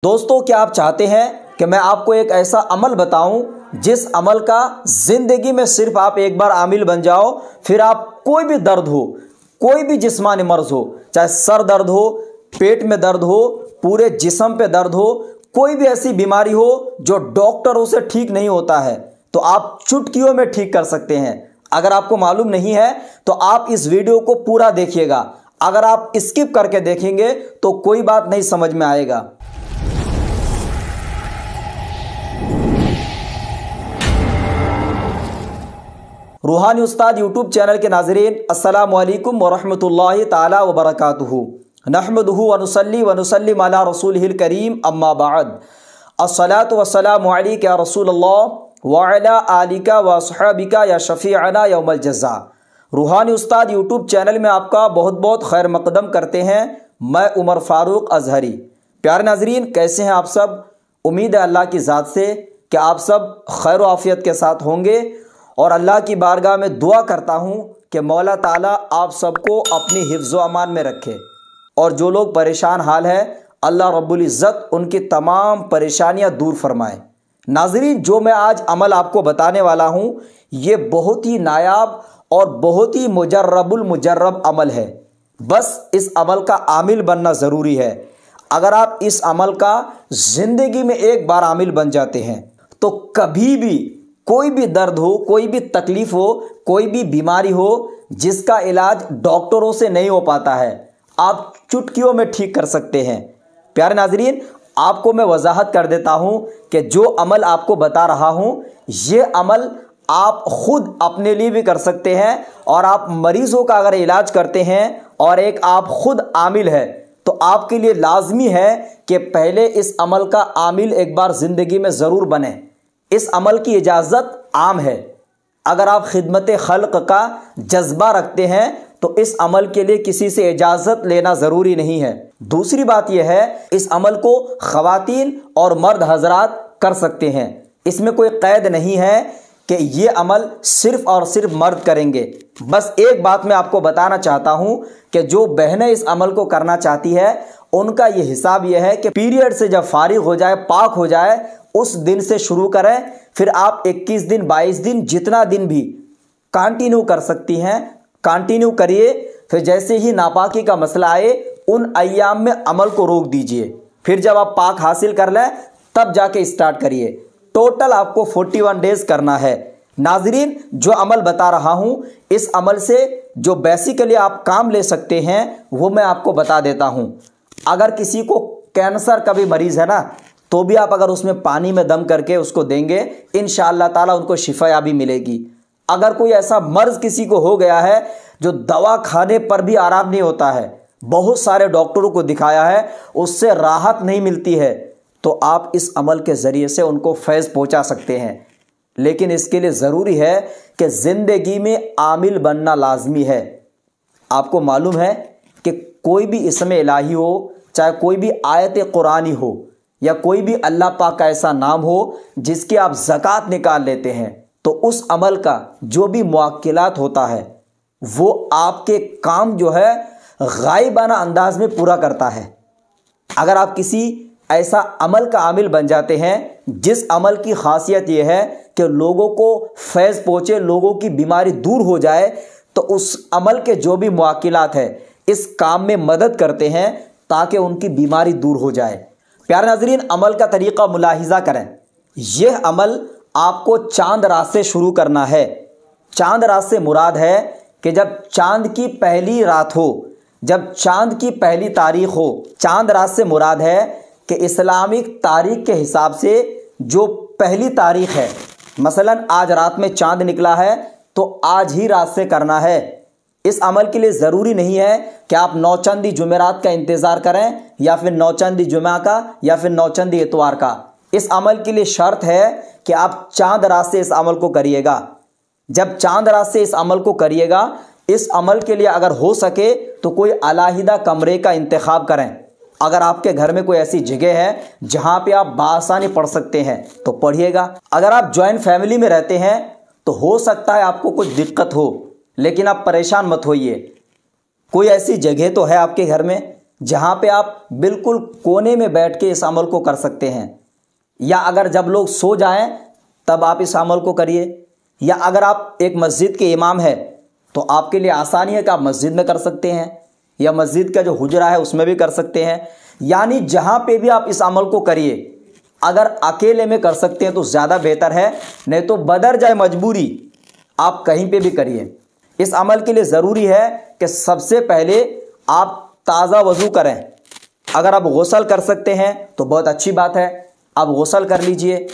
दोस्तों, क्या आप चाहते हैं कि मैं आपको एक ऐसा अमल बताऊं जिस अमल का जिंदगी में सिर्फ आप एक बार आमिल बन जाओ, फिर आप कोई भी दर्द हो, कोई भी जिस्मानी मर्ज हो, चाहे सर दर्द हो, पेट में दर्द हो, पूरे जिस्म पे दर्द हो, कोई भी ऐसी बीमारी हो जो डॉक्टरों से ठीक नहीं होता है, तो आप चुटकियों में ठीक कर सकते हैं। अगर आपको मालूम नहीं है तो आप इस वीडियो को पूरा देखिएगा। अगर आप स्किप करके देखेंगे तो कोई बात नहीं समझ में आएगा। रूहानी उस्ताद यूट्यूब चैनल के नाज़रीन, अस्सलामु अलैकुम वरहमतुल्लाहि ताला वबरकातुहू। नहमदुहु व नुसल्ली व नुसल्लिम अला रसूलिहिल करीम, अम्मा बाद। अस्सलातु वस्सलामु अलैका या रसूलल्लाह व अला आलिका व अस्हाबिका या शफीअना यौमल जज़ा। रूहानी उस्ताद यूट्यूब चैनल में आपका बहुत बहुत खैर मकदम करते हैं। मैं उमर फारूक अजहरी। प्यारे नाज़रीन, कैसे हैं आप सब? उम्मीद है अल्लाह की ज़ात से कि आप सब खैर व आफ़ियत के साथ होंगे और अल्लाह की बारगाह में दुआ करता हूँ कि मौला ताला आप सबको अपनी हिफ्ज़ व अमान में रखे और जो लोग परेशान हाल है, अल्लाह रब्बुल इज़्ज़त उनकी तमाम परेशानियाँ दूर फरमाए। नाज़रीन, जो मैं आज अमल आपको बताने वाला हूँ, ये बहुत ही नायाब और बहुत ही मुजर्रब अमल है। बस इस अमल का आमिल बनना ज़रूरी है। अगर आप इस अमल का ज़िंदगी में एक बार आमिल बन जाते हैं तो कभी भी कोई भी दर्द हो, कोई भी तकलीफ़ हो, कोई भी बीमारी हो जिसका इलाज डॉक्टरों से नहीं हो पाता है, आप चुटकियों में ठीक कर सकते हैं। प्यारे नाज़रीन, आपको मैं वजाहत कर देता हूं कि जो अमल आपको बता रहा हूं, ये अमल आप खुद अपने लिए भी कर सकते हैं और आप मरीज़ों का अगर इलाज करते हैं और एक आप खुद आमिल है तो आपके लिए लाजमी है कि पहले इस अमल का आमिल एक बार ज़िंदगी में ज़रूर बने। इस अमल की इजाज़त आम है। अगर आप खिदमत खल्क़ का जज्बा रखते हैं तो इस अमल के लिए किसी से इजाज़त लेना ज़रूरी नहीं है। दूसरी बात यह है, इस अमल को ख़वातीन और मर्द हजरात कर सकते हैं। इसमें कोई क़ैद नहीं है कि ये अमल सिर्फ़ और सिर्फ मर्द करेंगे। बस एक बात मैं आपको बताना चाहता हूँ कि जो बहनें इस अमल को करना चाहती है, उनका ये हिसाब यह है कि पीरियड से जब फारिग हो जाए, पाक हो जाए, उस दिन से शुरू करें। फिर आप 21 दिन, 22 दिन, जितना दिन भी कंटिन्यू कर सकती हैं, कंटिन्यू करिए। फिर जैसे ही नापाकी का मसला आए, उन अय्याम में अमल को रोक दीजिए। फिर जब आप पाक हासिल कर लें तब जाके स्टार्ट करिए। टोटल आपको 41 डेज़ करना है। नाजरीन, जो अमल बता रहा हूँ, इस अमल से जो बेसिकली आप काम ले सकते हैं वो मैं आपको बता देता हूँ। अगर किसी को कैंसर का भी मरीज़ है ना, तो भी आप अगर उसमें पानी में दम करके उसको देंगे, इंशाअल्लाह ताला उनको शिफायाबी मिलेगी। अगर कोई ऐसा मर्ज़ किसी को हो गया है जो दवा खाने पर भी आराम नहीं होता है, बहुत सारे डॉक्टरों को दिखाया है, उससे राहत नहीं मिलती है, तो आप इस अमल के ज़रिए से उनको फैज़ पहुंचा सकते हैं। लेकिन इसके लिए ज़रूरी है कि ज़िंदगी में आमिल बनना लाजमी है। आपको मालूम है कि कोई भी इसमें इलाही हो, चाहे कोई भी आयत कुरानी हो, या कोई भी अल्लाह पाक का ऐसा नाम हो जिसकी आप ज़कात निकाल लेते हैं, तो उस अमल का जो भी मुआक्किलात होता है वो आपके काम जो है गायबाना अंदाज में पूरा करता है। अगर आप किसी ऐसा अमल का आमिल बन जाते हैं जिस अमल की खासियत यह है कि लोगों को फैज़ पहुँचे, लोगों की बीमारी दूर हो जाए, तो उस अमल के जो भी मुआक्किलात है इस काम में मदद करते हैं ताकि उनकी बीमारी दूर हो जाए। प्यारे नाज़रीन, अमल का तरीक़ा मुलाहिज़ा करें। यह अमल आपको चांद रात से शुरू करना है। चांद रात से मुराद है कि जब चांद की पहली रात हो, जब चांद की पहली तारीख हो। चांद रात से मुराद है कि इस्लामिक तारीख के हिसाब से जो पहली तारीख है, मसलन आज रात में चांद निकला है तो आज ही रात से करना है। इस अमल के लिए ज़रूरी नहीं है कि आप नौचंदी जुमेरात का इंतज़ार करें या फिर नौचंदी जुमा का या फिर नौचंदी इतवार का। इस अमल के लिए शर्त है कि आप चांद रात से इस अमल को करिएगा। जब चांद रात से इस अमल को करिएगा, इस अमल के लिए अगर हो सके तो कोई अलहदा कमरे का इंतखाब करें। अगर आपके घर में कोई ऐसी जगह है जहाँ पे आप बासानी पढ़ सकते हैं तो पढ़िएगा। अगर आप जॉइंट फैमिली में रहते हैं तो हो सकता है आपको कुछ दिक्कत हो, लेकिन आप परेशान मत होइए। कोई ऐसी जगह तो है आपके घर में जहाँ पे आप बिल्कुल कोने में बैठ के इस अमल को कर सकते हैं, या अगर जब लोग सो जाएं तब आप इस अमल को करिए, या अगर आप एक मस्जिद के इमाम हैं तो आपके लिए आसानी है कि आप मस्जिद में कर सकते हैं, या मस्जिद का जो हुजरा है उसमें भी कर सकते हैं। यानी जहाँ पे भी आप इस अमल को करिए, अगर अकेले में कर सकते हैं तो ज़्यादा बेहतर है, नहीं तो बदर जाए मजबूरी आप कहीं पे भी करिए। इस अमल के लिए ज़रूरी है कि सबसे पहले आप ताज़ा वज़ू करें। अगर आप गुस्ल कर सकते हैं तो बहुत अच्छी बात है, आप गुस्ल कर लीजिए।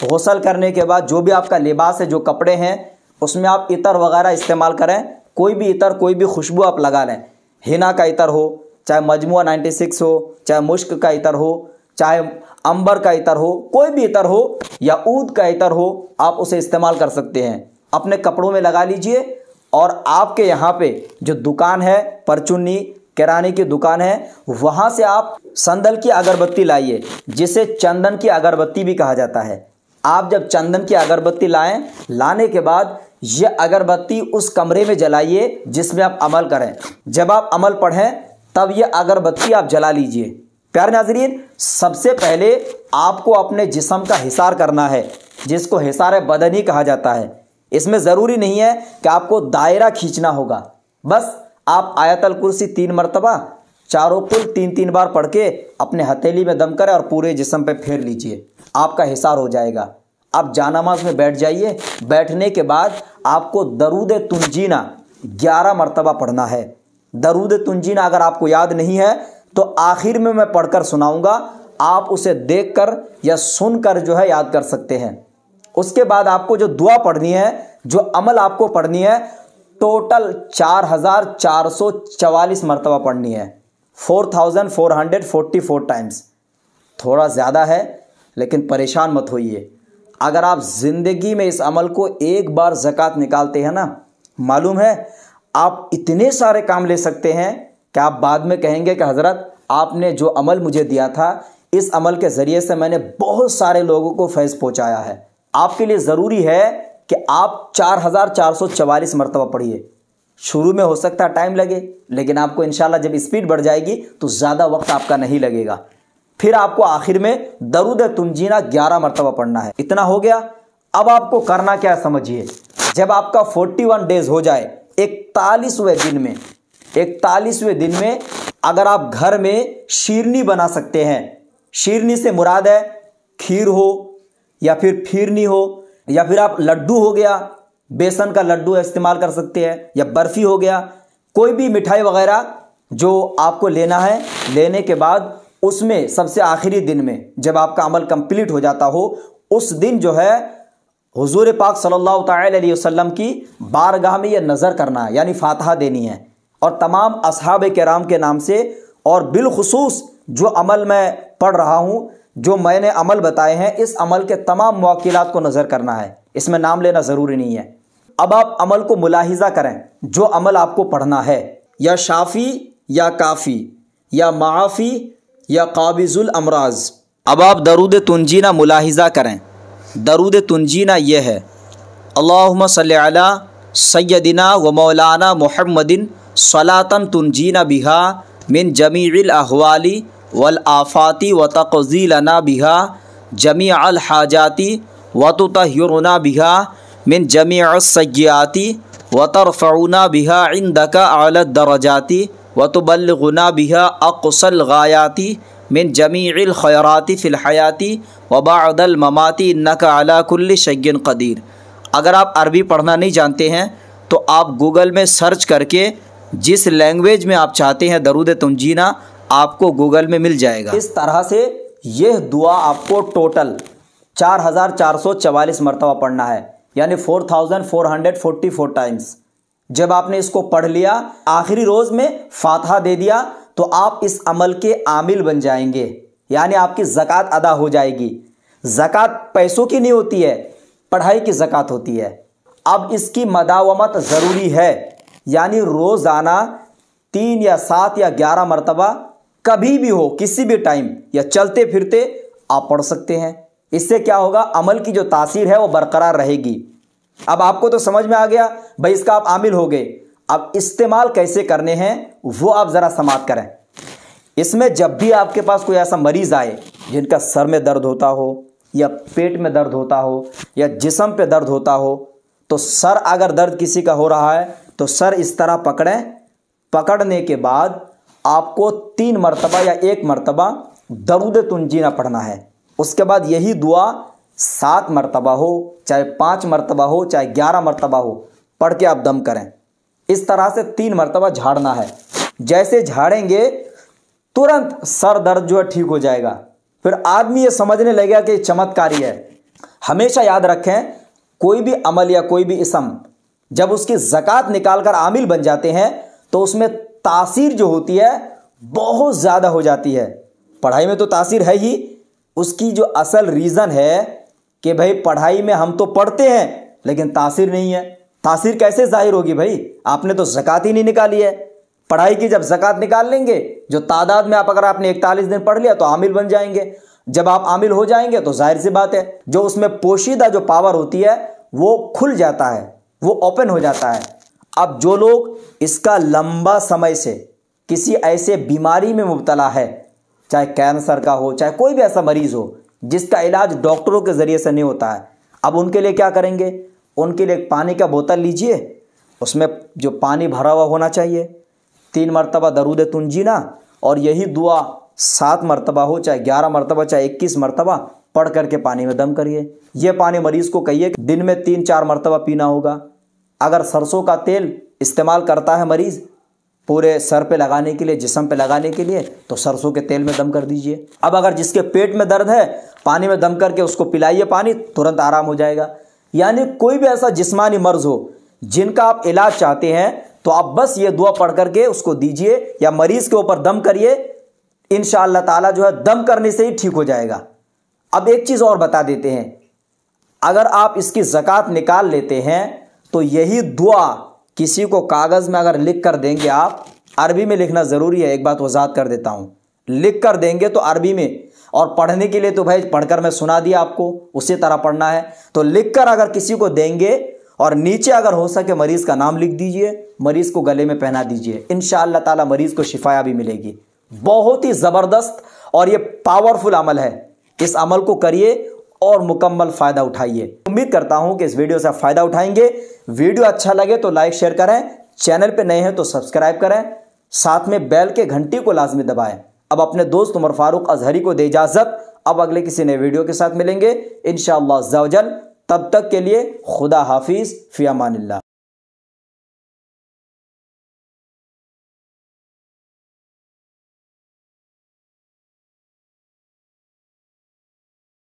गुस्ल करने के बाद जो भी आपका लिबास है, जो कपड़े हैं, उसमें आप इतर वगैरह इस्तेमाल करें। कोई भी इतर, कोई भी खुशबू आप लगा लें। हिना का इतर हो, चाहे मजमुआ 96 हो, चाहे मुश्क का इतर हो, चाहे अंबर का इतर हो, कोई भी इतर हो, या ऊद का इतर हो, आप उसे इस्तेमाल कर सकते हैं। अपने कपड़ों में लगा लीजिए। और आपके यहाँ पे जो दुकान है, परचुन्नी किराने की दुकान है, वहाँ से आप संदल की अगरबत्ती लाइए, जिसे चंदन की अगरबत्ती भी कहा जाता है। आप जब चंदन की अगरबत्ती लाएं, लाने के बाद ये अगरबत्ती उस कमरे में जलाइए जिसमें आप अमल करें। जब आप अमल पढ़ें तब ये अगरबत्ती आप जला लीजिए। प्यारे नाज़रीन, सबसे पहले आपको अपने जिस्म का हिसार करना है, जिसको हिसार बदनी कहा जाता है। इसमें ज़रूरी नहीं है कि आपको दायरा खींचना होगा, बस आप आयतल कुर्सी 3 मरतबा, चारों कुल 3-3 बार पढ़ के अपने हथेली में दम करें और पूरे जिस्म पे फेर लीजिए, आपका हिसार हो जाएगा। आप जानामाज में बैठ जाइए। बैठने के बाद आपको दरूद तुंजीना 11 मरतबा पढ़ना है। दरूद तुंजीना अगर आपको याद नहीं है तो आखिर में मैं पढ़कर सुनाऊंगा, आप उसे देखकर या सुनकर जो है याद कर सकते हैं। उसके बाद आपको जो दुआ पढ़नी है, जो अमल आपको पढ़नी है, टोटल 4444 मरतबा पढ़नी है, 4444 टाइम्स। थोड़ा ज़्यादा है लेकिन परेशान मत होइए। अगर आप ज़िंदगी में इस अमल को एक बार ज़कात निकालते हैं ना, मालूम है आप इतने सारे काम ले सकते हैं कि आप बाद में कहेंगे कि हज़रत आपने जो अमल मुझे दिया था, इस अमल के ज़रिए से मैंने बहुत सारे लोगों को फैज़ पहुँचाया है। आपके लिए ज़रूरी है कि आप 4444 मरतबा पढ़िए। शुरू में हो सकता है टाइम लगे, लेकिन आपको इंशाल्लाह जब स्पीड बढ़ जाएगी तो ज़्यादा वक्त आपका नहीं लगेगा। फिर आपको आखिर में दरूद तुंजीना 11 मरतबा पढ़ना है। इतना हो गया। अब आपको करना क्या समझिए, जब आपका 41 डेज हो जाए, 41वें दिन में अगर आप घर में शीरनी बना सकते हैं, शीरनी से मुराद है खीर हो या फिर फिरनी हो, या फिर आप लड्डू हो गया, बेसन का लड्डू इस्तेमाल कर सकते हैं, या बर्फ़ी हो गया, कोई भी मिठाई वगैरह जो आपको लेना है। लेने के बाद उसमें सबसे आखिरी दिन में जब आपका अमल कंप्लीट हो जाता हो, उस दिन जो है हुजूर पाक सल्लल्लाहु अलैहि वसल्लम की बारगाह में यह नज़र करना है, यानी फातिहा देनी है, और तमाम असहाब किराम के नाम से, और बिलखुसूस जो अमल मैं पढ़ रहा हूँ, जो मैंने अमल बताए हैं, इस अमल के तमाम मुवक्किलात को नज़र करना है। इसमें नाम लेना ज़रूरी नहीं है। अब आप अमल को मुलाहिज़ा करें, जो अमल आपको पढ़ना है, या शाफ़ी या काफ़ी या माफ़ी या काबिज़ुल अमराज। अब आप दरूद तुंजीना मुलाहिज़ा करें। दरूद तुंजीना ये है, अल्लाहुम्मा सल्लि अला सय्यदिना व मौलाना मुहम्मदिन सलातन तुंजीना बिहा मिन जमीइल अहवाली वल आफ़ाती व तक़ज़ीलना बिहा जमीअल हाजाती व तुतहिरुना बिहा मिन जमीअस सय्याती व तरफ़उना बिहा इंदका अला दरजाती व तुबल्लिगुना बिहा अक़सल गायाती मिन जमीइल खैराती फ़िल हयाती व बअदल ममाती इन्नका अला कुल्लि शैइन क़दीर। अगर आप अरबी पढ़ना नहीं जानते हैं तो आप गूगल में सर्च करके जिस लैंग्वेज में आप चाहते हैं दरूद तुंजीना, आपको गूगल में मिल जाएगा। इस तरह से यह दुआ आपको टोटल 4444 मरतबा पढ़ना है, यानी 4444 टाइम्स। जब आपने इसको पढ़ लिया, आखिरी रोज़ में फातिहा दे दिया, तो आप इस अमल के आमिल बन जाएंगे, यानी आपकी ज़कात अदा हो जाएगी। ज़कात पैसों की नहीं होती है, पढ़ाई की ज़कात होती है। अब इसकी मदावमत ज़रूरी है, यानी रोज़ाना 3 या 7 या 11 मरतबा कभी भी हो, किसी भी टाइम या चलते फिरते आप पढ़ सकते हैं। इससे क्या होगा, अमल की जो तासीर है वो बरकरार रहेगी। अब आपको तो समझ में आ गया भाई, इसका आप आमिल हो गए। अब इस्तेमाल कैसे करने हैं वो आप ज़रा समाअत करें। इसमें जब भी आपके पास कोई ऐसा मरीज़ आए जिनका सर में दर्द होता हो या पेट में दर्द होता हो या जिस्म पे दर्द होता हो, तो सर अगर दर्द किसी का हो रहा है तो सर इस तरह पकड़ें। पकड़ने के बाद आपको 3 मरतबा या 1 मरतबा दरूद तुंजीना पढ़ना है। उसके बाद यही दुआ 7 मरतबा हो, चाहे 5 मरतबा हो, चाहे 11 मरतबा हो, पढ़ के आप दम करें। इस तरह से 3 मरतबा झाड़ना है। जैसे झाड़ेंगे तुरंत सर दर्द जो है ठीक हो जाएगा। फिर आदमी ये समझने लगेगा कि चमत्कारी है। हमेशा याद रखें, कोई भी अमल या कोई भी इसम जब उसकी ज़कात निकाल कर आमिल बन जाते हैं तो उसमें तासीर जो होती है बहुत ज़्यादा हो जाती है। पढ़ाई में तो तासीर है ही, उसकी जो असल रीज़न है कि भाई पढ़ाई में हम तो पढ़ते हैं लेकिन तासीर नहीं है। तासीर कैसे जाहिर होगी भाई? आपने तो ज़कात ही नहीं निकाली है। पढ़ाई की जब ज़कात निकाल लेंगे, जो तादाद में अगर आपने 41 दिन पढ़ लिया तो आमिल बन जाएंगे। जब आप आमिल हो जाएंगे तो जाहिर सी बात है जो उसमें पोशीदा जो पावर होती है वो खुल जाता है, वो ओपन हो जाता है। अब जो लोग इसका लंबा समय से किसी ऐसे बीमारी में मुब्तला है, चाहे कैंसर का हो, चाहे कोई भी ऐसा मरीज़ हो जिसका इलाज डॉक्टरों के ज़रिए से नहीं होता है, अब उनके लिए क्या करेंगे? उनके लिए एक पानी का बोतल लीजिए, उसमें जो पानी भरा हुआ होना चाहिए, 3 मरतबा दरूद तुंजीना और यही दुआ 7 मरतबा हो, चाहे 11 मरतबा, चाहे 21 मरतबा पढ़ करके पानी में दम करिए। यह पानी मरीज़ को कहिए कि दिन में 3-4 मरतबा पीना होगा। अगर सरसों का तेल इस्तेमाल करता है मरीज़ पूरे सर पे लगाने के लिए, जिस्म पे लगाने के लिए, तो सरसों के तेल में दम कर दीजिए। अब अगर जिसके पेट में दर्द है, पानी में दम करके उसको पिलाइए पानी, तुरंत आराम हो जाएगा। यानी कोई भी ऐसा जिस्मानी मर्ज हो जिनका आप इलाज चाहते हैं तो आप बस ये दुआ पढ़ करके उसको दीजिए या मरीज़ के ऊपर दम करिए, इंशाअल्लाह ताला जो है दम करने से ही ठीक हो जाएगा। अब एक चीज़ और बता देते हैं, अगर आप इसकी ज़कात निकाल लेते हैं तो यही दुआ किसी को कागज़ में अगर लिख कर देंगे, आप अरबी में लिखना ज़रूरी है, एक बात वजाहत कर देता हूँ, लिख कर देंगे तो अरबी में, और पढ़ने के लिए तो भाई पढ़कर मैं सुना दिया आपको, उसी तरह पढ़ना है। तो लिख कर अगर किसी को देंगे और नीचे अगर हो सके मरीज़ का नाम लिख दीजिए, मरीज़ को गले में पहना दीजिए, इंशाअल्लाह ताला मरीज़ को शिफाया भी मिलेगी। बहुत ही ज़बरदस्त और ये पावरफुल अमल है। इस अमल को करिए और मुकम्मल फ़ायदा उठाइए। उम्मीद करता हूं कि इस वीडियो से आप फ़ायदा उठाएंगे। वीडियो अच्छा लगे तो लाइक शेयर करें, चैनल पे नए हैं तो सब्सक्राइब करें, साथ में बेल के घंटी को लाजमी दबाएं। अब अपने दोस्त उमर फारूक अजहरी को दे इजाज़त। अब अगले किसी नए वीडियो के साथ मिलेंगे इंशाअल्लाह अज़्ज़ा वजल। तब तक के लिए खुदा हाफिज़, फ़ी अमानिल्लाह।